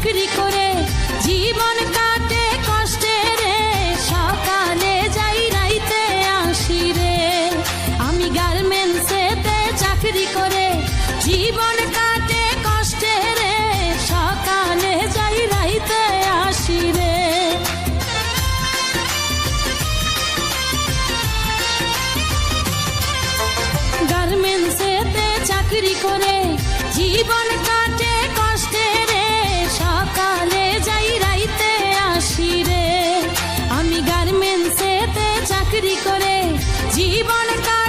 চাকরি করে জীবন কাটে কষ্টে রে, সকালে যাই রাইতে আসি রে। আমি গার্মেন্টসেতে চাকরি করে জীবন কাটে কষ্টে রে, সকালে যাই রাইতে আসি রে। গার্মেন্টসেতে চাকরি করে জীবন কাটে কষ্টে রে, সকালে যাই রাইতে আসি রে। আমি গার্মেন্টসেতে চাকরি করে জীবন কাটে